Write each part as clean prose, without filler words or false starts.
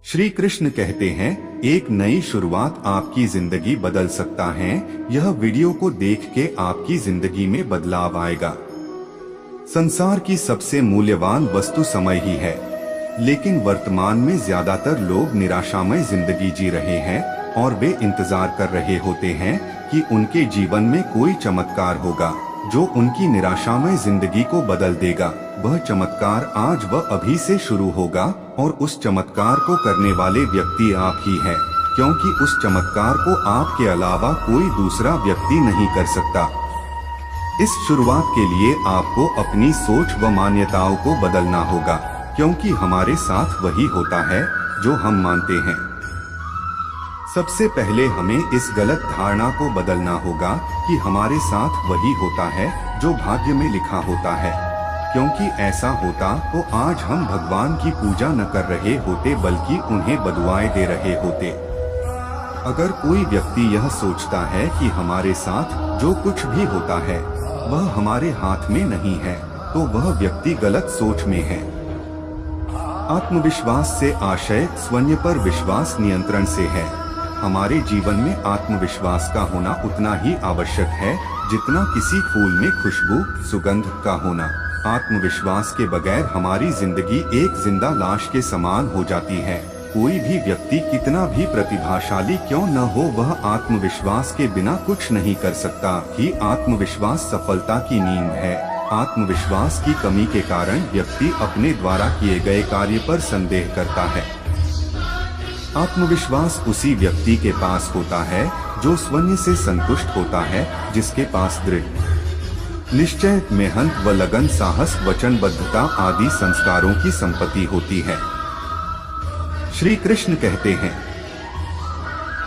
श्री कृष्ण कहते हैं, एक नई शुरुआत आपकी जिंदगी बदल सकता है। यह वीडियो को देख के आपकी जिंदगी में बदलाव आएगा। संसार की सबसे मूल्यवान वस्तु समय ही है, लेकिन वर्तमान में ज्यादातर लोग निराशामय जिंदगी जी रहे हैं और वे इंतजार कर रहे होते हैं कि उनके जीवन में कोई चमत्कार होगा जो उनकी निराशामय जिंदगी को बदल देगा। वह चमत्कार आज व अभी से शुरू होगा और उस चमत्कार को करने वाले व्यक्ति आप ही हैं, क्योंकि उस चमत्कार को आपके अलावा कोई दूसरा व्यक्ति नहीं कर सकता। इस शुरुआत के लिए आपको अपनी सोच व मान्यताओं को बदलना होगा, क्योंकि हमारे साथ वही होता है जो हम मानते हैं। सबसे पहले हमें इस गलत धारणा को बदलना होगा कि हमारे साथ वही होता है जो भाग्य में लिखा होता है, क्योंकि ऐसा होता तो आज हम भगवान की पूजा न कर रहे होते बल्कि उन्हें बदुआएं दे रहे होते। अगर कोई व्यक्ति यह सोचता है कि हमारे साथ जो कुछ भी होता है वह हमारे हाथ में नहीं है, तो वह व्यक्ति गलत सोच में है। आत्मविश्वास से आशय स्वयं पर विश्वास नियंत्रण से है। हमारे जीवन में आत्मविश्वास का होना उतना ही आवश्यक है जितना किसी फूल में खुशबू सुगंध का होना। आत्मविश्वास के बगैर हमारी जिंदगी एक जिंदा लाश के समान हो जाती है। कोई भी व्यक्ति कितना भी प्रतिभाशाली क्यों न हो, वह आत्मविश्वास के बिना कुछ नहीं कर सकता। ही आत्मविश्वास सफलता की नींव है। आत्मविश्वास की कमी के कारण व्यक्ति अपने द्वारा किए गए कार्य पर संदेह करता है। आत्मविश्वास उसी व्यक्ति के पास होता है जो स्वयं से संतुष्ट होता है, जिसके पास दृढ़ निश्चय, मेहनत व लगन, साहस, वचनबद्धता आदि संस्कारों की संपत्ति होती है। श्री कृष्ण कहते हैं,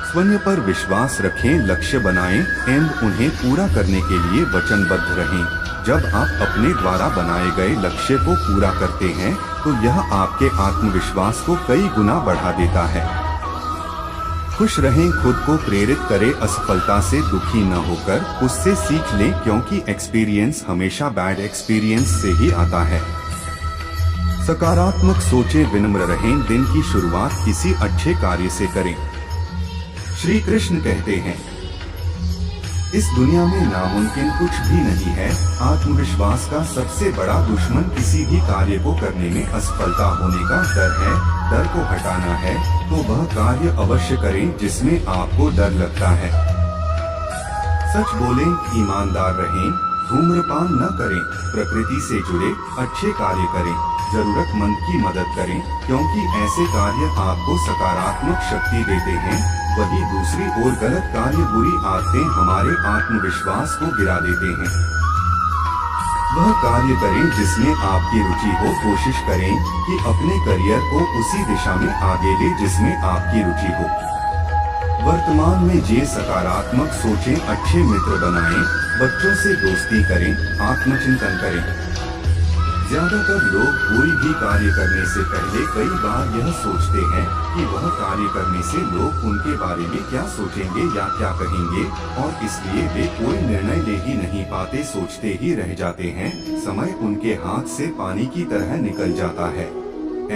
स्वयं पर विश्वास रखें, लक्ष्य बनाएं एवं उन्हें पूरा करने के लिए वचनबद्ध रहें। जब आप अपने द्वारा बनाए गए लक्ष्य को पूरा करते हैं तो यह आपके आत्मविश्वास को कई गुना बढ़ा देता है। खुश रहें, खुद को प्रेरित करें, असफलता से दुखी न होकर उससे सीख लें, क्योंकि एक्सपीरियंस हमेशा बैड एक्सपीरियंस से ही आता है। सकारात्मक सोचें, विनम्र रहें, दिन की शुरुआत किसी अच्छे कार्य से करें। श्री कृष्ण कहते हैं, इस दुनिया में नामुमकिन कुछ भी नहीं है। आत्मविश्वास का सबसे बड़ा दुश्मन किसी भी कार्य को करने में असफलता होने का डर है। डर को हटाना है तो वह कार्य अवश्य करें जिसमें आपको डर लगता है। सच बोलें, ईमानदार रहें, धूम्रपान न करें, प्रकृति से जुड़े अच्छे कार्य करें, जरूरतमंद की मदद करें, क्योंकि ऐसे कार्य आपको सकारात्मक शक्ति देते हैं। वही दूसरी ओर गलत कार्य, बुरी आदतें हमारे आत्मविश्वास को गिरा देते हैं। वह कार्य करें जिसमें आपकी रुचि हो। कोशिश करें कि अपने करियर को उसी दिशा में आगे ले जिसमें आपकी रुचि हो। वर्तमान में जे सकारात्मक सोचें, अच्छे मित्र बनाएं, बच्चों से दोस्ती करें, आत्मचिंतन करें। ज्यादातर लोग कोई भी कार्य करने से पहले कई बार यह सोचते हैं कि वह कार्य करने से लोग उनके बारे में क्या सोचेंगे या क्या कहेंगे, और इसलिए वे कोई निर्णय ले ही नहीं पाते, सोचते ही रह जाते हैं। समय उनके हाथ से पानी की तरह निकल जाता है।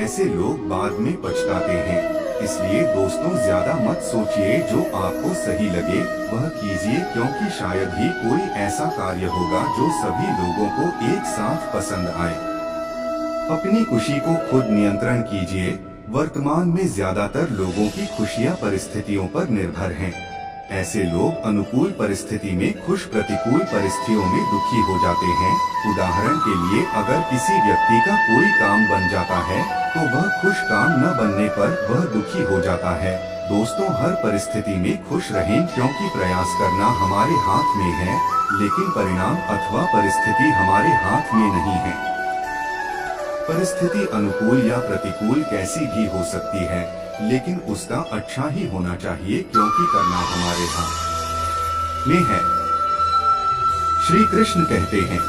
ऐसे लोग बाद में पछताते हैं। इसलिए दोस्तों, ज्यादा मत सोचिए, जो आपको सही लगे वह कीजिए, क्योंकि शायद ही कोई ऐसा कार्य होगा जो सभी लोगों को एक साथ पसंद आए। अपनी खुशी को खुद नियंत्रण कीजिए। वर्तमान में ज्यादातर लोगों की खुशियां परिस्थितियों पर निर्भर हैं। ऐसे लोग अनुकूल परिस्थिति में खुश, प्रतिकूल परिस्थितियों में दुखी हो जाते हैं। उदाहरण के लिए, अगर किसी व्यक्ति का कोई काम बन जाता है तो वह खुश, काम न बनने पर वह दुखी हो जाता है। दोस्तों, हर परिस्थिति में खुश रहें, क्योंकि प्रयास करना हमारे हाथ में है, लेकिन परिणाम अथवा परिस्थिति हमारे हाथ में नहीं है। परिस्थिति अनुकूल या प्रतिकूल कैसी भी हो सकती है, लेकिन उसका अच्छा ही होना चाहिए, क्योंकि करना हमारे हाथ में है। श्री कृष्ण कहते हैं,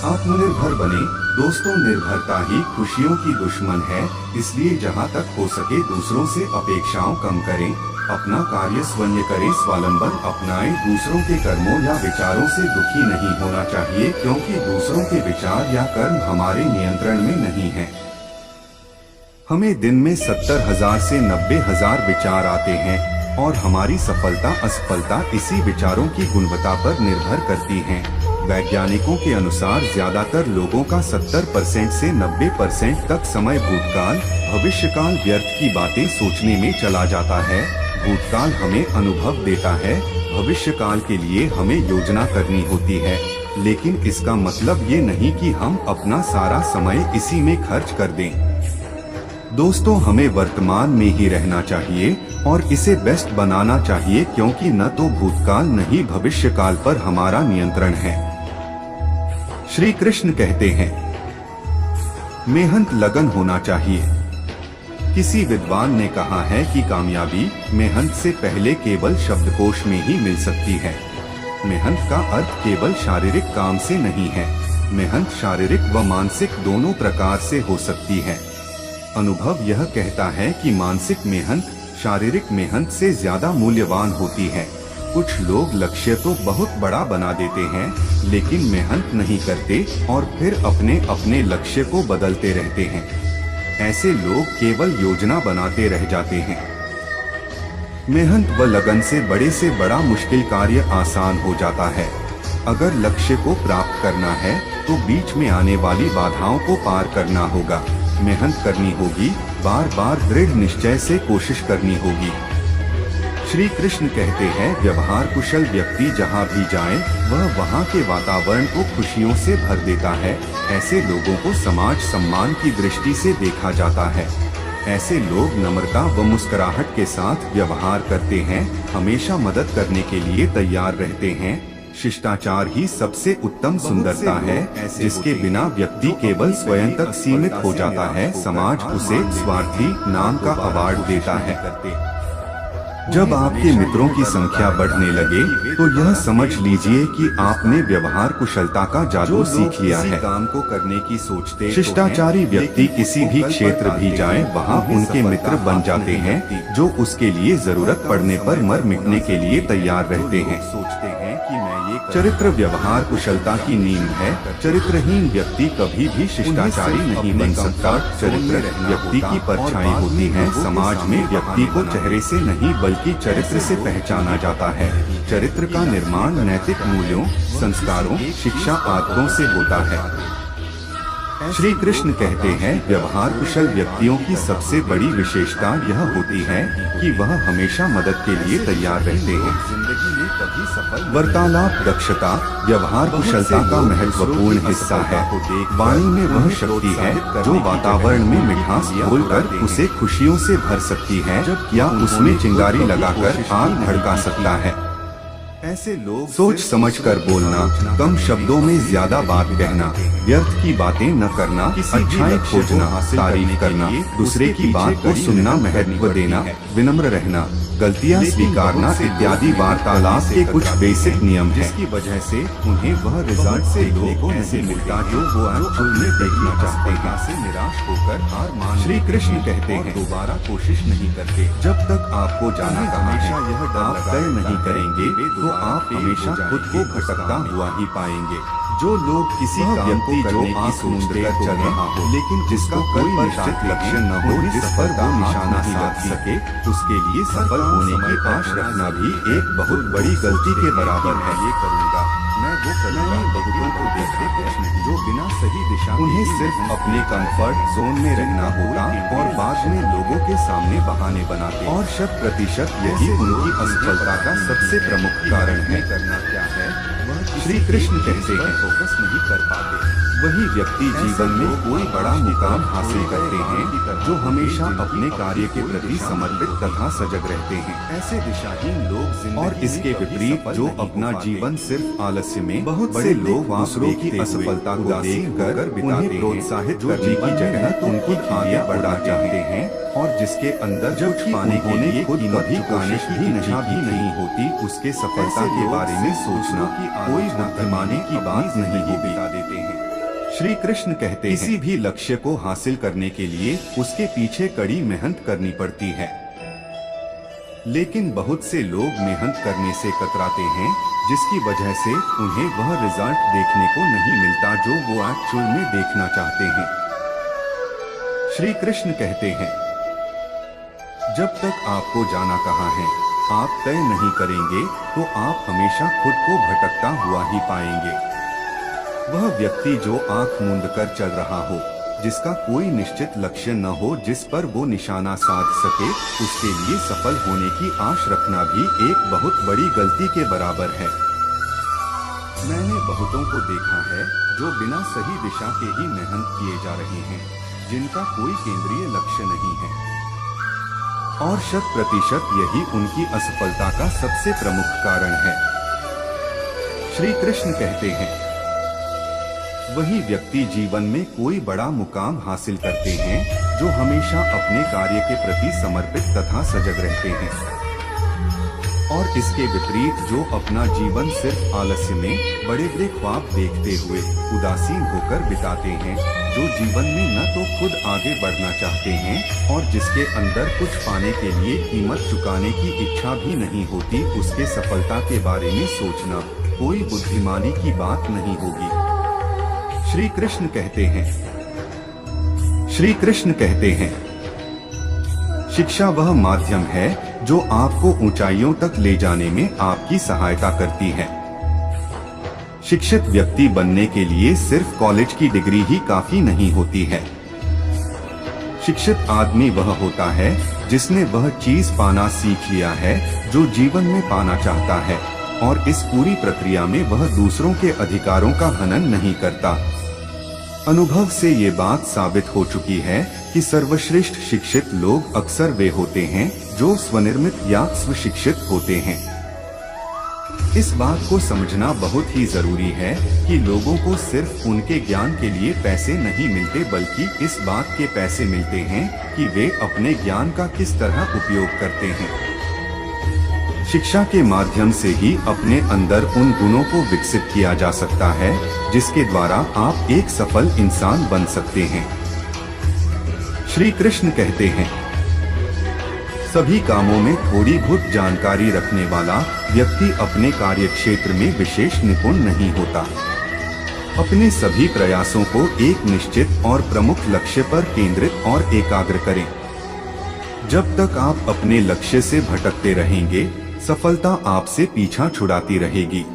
आत्मनिर्भर बने। दोस्तों, निर्भरता ही खुशियों की दुश्मन है, इसलिए जहां तक हो सके दूसरों से अपेक्षाओं कम करें। अपना कार्य स्वयं करें, स्वावलंबन अपनाएं। दूसरों के कर्मों या विचारों से दुखी नहीं होना चाहिए, क्योंकि दूसरों के विचार या कर्म हमारे नियंत्रण में नहीं है। हमें दिन में 70,000 से 90,000 विचार आते हैं और हमारी सफलता असफलता इसी विचारों की गुणवत्ता पर निर्भर करती है। वैज्ञानिकों के अनुसार ज्यादातर लोगों का 70% से 90% तक समय भूतकाल भविष्यकाल व्यर्थ की बातें सोचने में चला जाता है। भूतकाल हमें अनुभव देता है, भविष्यकाल के लिए हमें योजना करनी होती है, लेकिन इसका मतलब ये नहीं कि हम अपना सारा समय इसी में खर्च कर दें। दोस्तों, हमें वर्तमान में ही रहना चाहिए और इसे बेस्ट बनाना चाहिए, क्योंकि न तो भूतकाल न ही भविष्यकाल पर हमारा नियंत्रण है। श्री कृष्ण कहते हैं, मेहनत लगन होना चाहिए। किसी विद्वान ने कहा है कि कामयाबी मेहनत से पहले केवल शब्दकोश में ही मिल सकती है। मेहनत का अर्थ केवल शारीरिक काम से नहीं है। मेहनत शारीरिक व मानसिक दोनों प्रकार से हो सकती है। अनुभव यह कहता है कि मानसिक मेहनत शारीरिक मेहनत से ज्यादा मूल्यवान होती है। कुछ लोग लक्ष्य तो बहुत बड़ा बना देते हैं, लेकिन मेहनत नहीं करते और फिर अपने अपने लक्ष्य को बदलते रहते हैं। ऐसे लोग केवल योजना बनाते रह जाते हैं। मेहनत व लगन से बड़ा मुश्किल कार्य आसान हो जाता है। अगर लक्ष्य को प्राप्त करना है तो बीच में आने वाली बाधाओं को पार करना होगा। मेहनत करनी होगी, बार बार दृढ़ निश्चय से कोशिश करनी होगी। श्री कृष्ण कहते हैं, व्यवहार कुशल व्यक्ति जहाँ भी जाए वह वहाँ के वातावरण को खुशियों से भर देता है। ऐसे लोगों को समाज सम्मान की दृष्टि से देखा जाता है। ऐसे लोग नम्रता व मुस्कुराहट के साथ व्यवहार करते हैं, हमेशा मदद करने के लिए तैयार रहते हैं। शिष्टाचार ही सबसे उत्तम सुंदरता है, जिसके बिना व्यक्ति केवल स्वयं तक सीमित हो जाता है। समाज उसे स्वार्थी नाम का अवार्ड देता है। जब आपके मित्रों की संख्या बढ़ने लगे तो यह समझ लीजिए कि आपने व्यवहार कुशलता का जादू सीख लिया है। काम को करने की सोचते शिष्टाचारी व्यक्ति किसी भी क्षेत्र भी जाए वहाँ उनके मित्र बन जाते हैं, जो उसके लिए जरूरत पड़ने पर मर मिटने के लिए तैयार रहते हैं। सोचते हैं कि मैं ये चरित्र व्यवहार कुशलता की नींव है। चरित्रहीन व्यक्ति कभी भी शिष्टाचारी नहीं बन सकता। चरित्र व्यक्ति की परछाई होती है। समाज में व्यक्ति को चेहरे से नहीं बल्कि चरित्र से पहचाना जाता है। चरित्र का निर्माण नैतिक मूल्यों, संस्कारों, शिक्षा आदतों से होता है। श्री कृष्ण कहते हैं, व्यवहार कुशल व्यक्तियों की सबसे बड़ी विशेषता यह होती है कि वह हमेशा मदद के लिए तैयार रहते हैं। जिंदगी में कभी सफल वार्तालाप दक्षता व्यवहार कुशलता का महत्वपूर्ण हिस्सा है। वाणी में वह शक्ति है जो वातावरण में मिठास घोलकर उसे खुशियों से भर सकती है या उसमें चिंगारी लगाकर आग भड़का सकता है। ऐसे लोग सोच समझकर बोलना, कम शब्दों में ज्यादा बात कहना, व्यर्थ की बातें न करना, अच्छाई खोजना, तारीफ करना, दूसरे की बात को सुनना, महत्व देना, विनम्र रहना, गलतियां स्वीकारना इत्यादि वार्तालाप के कुछ बेसिक नियम हैं, जिसकी वजह से उन्हें वह रिजल्ट से देखने को नहीं मिलता जो वो एक्चुअल में देखना चाहते हैं। से निराश होकर हार मान श्री कृष्ण कहते हैं, दोबारा कोशिश नहीं करते। जब तक आपको जाना कहाँ है, आप तय नहीं करेंगे तो आप हमेशा खुद को भटकता हुआ ही पाएंगे। जो लोग किसी काम को करने की सोचते चल रहा हो, लेकिन जिसका कोई निश्चित लक्ष्य न हो, जिस पर वो निशाना साध सके, उसके लिए सफल होने की आश रखना भी एक बहुत बड़ी गलती के बराबर है। ये करूँगा, मैं वो करूँगा। बहुतों को देखते हैं जो बिना सही दिशा उन्हें सिर्फ अपने कंफर्ट जोन में रहना होगा और बाद में लोगों के सामने बहाने बनाते, और 100% यही उनकी असफलता का सबसे प्रमुख कारण है। करना क्या है श्री कृष्ण कहते हैं, फोकस नहीं कर पाते। वही व्यक्ति जीवन में कोई बड़ा मुकाम हासिल करते हैं जो हमेशा अपने कार्य के प्रति समर्पित तथा सजग रहते हैं। ऐसे दिशाहीन लोग और इसके विपरीत जो अपना जीवन सिर्फ आलस्य में, बहुत से लोग दूसरों की असफलता को देखकर उन्हें प्रोत्साहित करने की जगह उनकी आगे बढ़ा चाहते हैं, और जिसके अंदर कुछ पाने के लिए खुद कभी कोशिश भी नहीं होती, उसके सफलता के बारे में सोचना कोई बुद्धिमानी की बात नहीं हो बिता देते हैं। श्री कृष्ण कहते हैं, किसी भी लक्ष्य को हासिल करने के लिए उसके पीछे कड़ी मेहनत करनी पड़ती है, लेकिन बहुत से लोग मेहनत करने से कतराते हैं, जिसकी वजह से उन्हें वह रिजल्ट देखने को नहीं मिलता जो वो एक्चुअल में देखना चाहते हैं। श्री कृष्ण कहते हैं, जब तक आपको जाना कहाँ है आप तय नहीं करेंगे तो आप हमेशा खुद को भटकता हुआ ही पाएंगे। वह व्यक्ति जो आंख मूंद कर चल रहा हो, जिसका कोई निश्चित लक्ष्य न हो जिस पर वो निशाना साध सके, उसके लिए सफल होने की आश रखना भी एक बहुत बड़ी गलती के बराबर है। मैंने बहुतों को देखा है जो बिना सही दिशा के ही मेहनत किए जा रहे हैं, जिनका कोई केंद्रीय लक्ष्य नहीं है, और 100% यही उनकी असफलता का सबसे प्रमुख कारण है। श्री कृष्ण कहते हैं, वही व्यक्ति जीवन में कोई बड़ा मुकाम हासिल करते हैं जो हमेशा अपने कार्य के प्रति समर्पित तथा सजग रहते हैं, और इसके विपरीत जो अपना जीवन सिर्फ आलस्य में बड़े बड़े ख्वाब देखते हुए उदासीन होकर बिताते हैं, जो जीवन में न तो खुद आगे बढ़ना चाहते हैं और जिसके अंदर कुछ पाने के लिए कीमत चुकाने की इच्छा भी नहीं होती, उसके सफलता के बारे में सोचना कोई बुद्धिमानी की बात नहीं होगी। श्री कृष्ण कहते हैं, शिक्षा वह माध्यम है जो आपको ऊंचाइयों तक ले जाने में आपकी सहायता करती है। शिक्षित व्यक्ति बनने के लिए सिर्फ कॉलेज की डिग्री ही काफी नहीं होती है। शिक्षित आदमी वह होता है जिसने वह चीज पाना सीख लिया है जो जीवन में पाना चाहता है, और इस पूरी प्रक्रिया में वह दूसरों के अधिकारों का हनन नहीं करता। अनुभव से ये बात साबित हो चुकी है कि सर्वश्रेष्ठ शिक्षित लोग अक्सर वे होते हैं जो स्वनिर्मित या स्वशिक्षित होते हैं। इस बात को समझना बहुत ही जरूरी है कि लोगों को सिर्फ उनके ज्ञान के लिए पैसे नहीं मिलते, बल्कि इस बात के पैसे मिलते हैं कि वे अपने ज्ञान का किस तरह उपयोग करते हैं। शिक्षा के माध्यम से ही अपने अंदर उन गुणों को विकसित किया जा सकता है जिसके द्वारा आप एक सफल इंसान बन सकते हैं। श्री कृष्ण कहते हैं, सभी कामों में थोड़ी बहुत जानकारी रखने वाला व्यक्ति अपने कार्य क्षेत्र में विशेष निपुण नहीं होता। अपने सभी प्रयासों को एक निश्चित और प्रमुख लक्ष्य पर केंद्रित और एकाग्र करें। जब तक आप अपने लक्ष्य से भटकते रहेंगे, सफलता आपसे पीछा छुड़ाती रहेगी।